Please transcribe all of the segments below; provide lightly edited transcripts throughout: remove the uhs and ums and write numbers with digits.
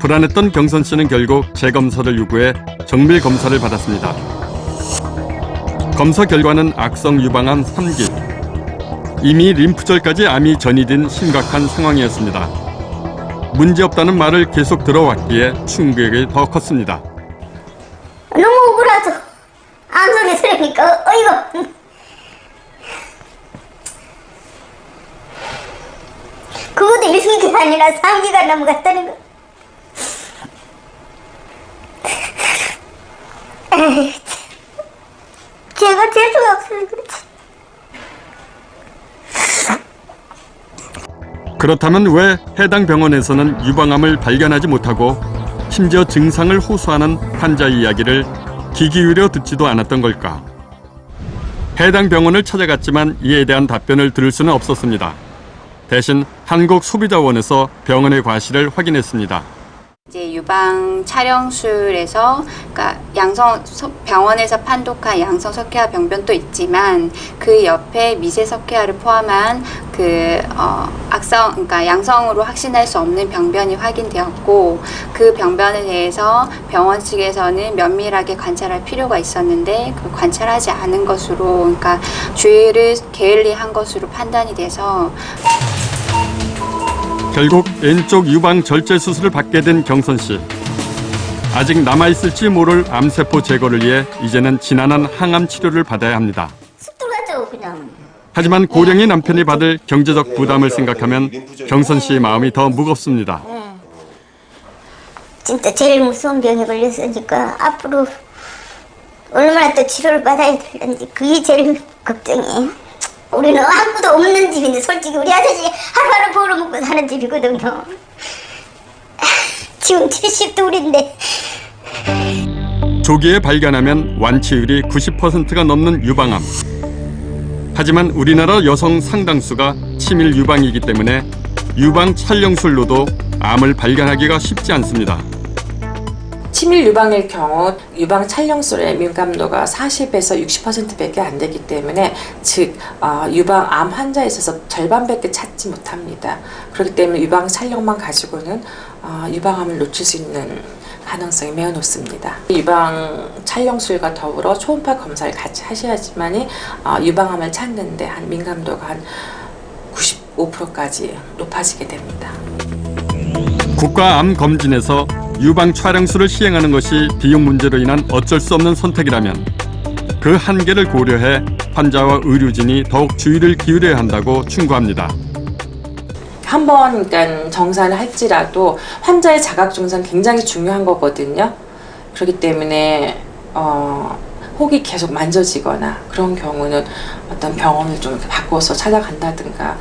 불안했던 경선 씨는 결국 재검사를 요구해 정밀 검사를 받았습니다. 검사 결과는 악성 유방암 3기. 이미 림프절까지 암이 전이된 심각한 상황이었습니다. 문제없다는 말을 계속 들어왔기에 충격이 더 컸습니다. 너무 억울하죠. 암 소리 들으니까 어이가. 그것도 1기가 아니라 3기가 넘어갔다는 거. 에이, 제가 재수가 없어서 그렇지. 그렇다면 왜 해당 병원에서는 유방암을 발견하지 못하고 심지어 증상을 호소하는 환자 이야기를 귀 기울여 듣지도 않았던 걸까? 해당 병원을 찾아갔지만 이에 대한 답변을 들을 수는 없었습니다. 대신 한국소비자원에서 병원의 과실을 확인했습니다. 이제 유방 촬영술에서 그러니까 병원에서 판독한 양성 석회화 병변도 있지만 그 옆에 미세 석회화를 포함한 그러니까 양성으로 확신할 수 없는 병변이 확인되었고, 그 병변에 대해서 병원 측에서는 면밀하게 관찰할 필요가 있었는데 그 관찰하지 않은 것으로, 그러니까 주의를 게을리한 것으로 판단이 돼서 결국 왼쪽 유방 절제 수술을 받게 된 경선 씨. 아직 남아있을지 모를 암세포 제거를 위해 이제는 지난한 항암 치료를 받아야 합니다. 쑥 들어가죠 그냥. 하지만 고령의 남편이 받을 경제적 부담을 생각하면 경선 씨의 마음이 더 무겁습니다. 진짜 제일 무서운 병에 걸렸으니까 앞으로 얼마나 또 치료를 받아야 될는지 그게 제일 걱정이에요. 우리는 아무도 없는 집인데 솔직히 우리 아저씨 하루하루 벌어먹고 사는 집이거든요. 지금 70돌인데. 조기에 발견하면 완치율이 90%가 넘는 유방암. 하지만 우리나라 여성 상당수가 치밀 유방이기 때문에 유방 촬영술로도 암을 발견하기가 쉽지 않습니다. 치밀 유방일 경우 유방 촬영술의 민감도가 40에서 60%밖에 안 되기 때문에 즉 유방암 환자에 있어서 절반밖에 찾지 못합니다. 그렇기 때문에 유방 촬영만 가지고는 유방암을 놓칠 수 있는 가능성이 매우 높습니다. 유방 촬영술과 더불어 초음파 검사를 같이 하셔야지만이 유방암을 찾는데 한 민감도가 한 95%까지 높아지게 됩니다. 국가암 검진에서 유방 촬영술을 시행하는 것이 비용 문제로 인한 어쩔 수 없는 선택이라면 그 한계를 고려해 환자와 의료진이 더욱 주의를 기울여야 한다고 충고합니다. 한번 그러니까 정산을 할지라도 환자의 자각 증상 굉장히 중요한 거거든요. 그렇기 때문에 혹이 계속 만져지거나 그런 경우는 어떤 병원을 좀 바꿔서 찾아간다든가.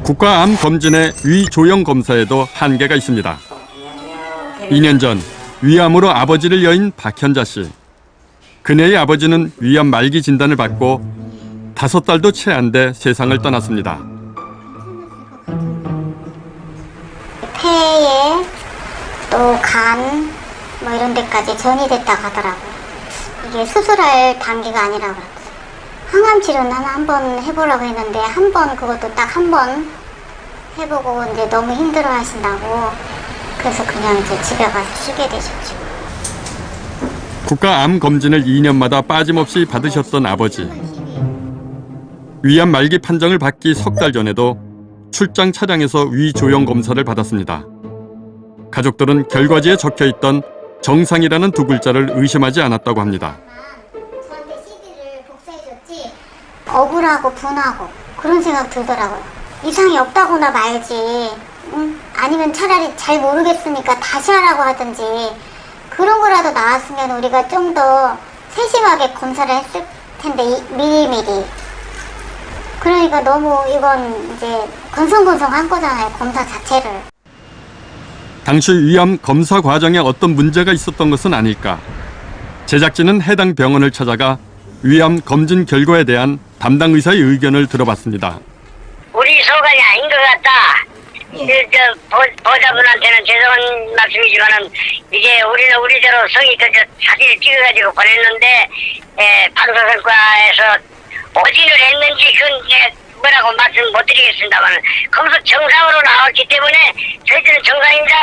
국가암 검진의 위 조형 검사에도 한계가 있습니다. 2년 전 위암으로 아버지를 여인 박현자 씨. 그녀의 아버지는 위암 말기 진단을 받고 5달도 채 안 돼 세상을 떠났습니다. 폐에 또 간 뭐 이런 데까지 전이 됐다고 하더라고요. 이게 수술할 단계가 아니라고 그랬어요. 항암 치료는 한번 해보려고 했는데 그것도 딱 한 번 해보고 이제 너무 힘들어 하신다고 그래서 그냥 이제 집에 가서 쉬게 되셨죠. 국가암 검진을 2년마다 빠짐없이 받으셨던 아버지. 위암 말기 판정을 받기 석 달 전에도 출장 차량에서 위 조형 검사를 받았습니다. 가족들은 결과지에 적혀있던 정상이라는 2글자를 의심하지 않았다고 합니다. 저한테 CD를 복사해줬지. 억울하고 분하고 그런 생각 들더라고요. 이상이 없다고나 말지. 응? 아니면 차라리 잘 모르겠으니까 다시 하라고 하든지 그런 거라도 나왔으면 우리가 좀 더 세심하게 검사를 했을 텐데 미리미리. 그러니까 너무 이건 이제 건성건성한 거잖아요, 검사 자체를. 당시 위암 검사 과정에 어떤 문제가 있었던 것은 아닐까. 제작진은 해당 병원을 찾아가 위암 검진 결과에 대한 담당 의사의 의견을 들어봤습니다. 우리 소관이 아닌 것 같다. 보좌분한테는 죄송한 말씀이지만은 이게 우리는 우리대로 성의껏 사진을 찍어가지고 보냈는데 판사선과에서 오진을 했는지 그건 뭐라고 말씀 못 드리겠습니다만 거기서 정상으로 나왔기 때문에 저희들은 정상입니다.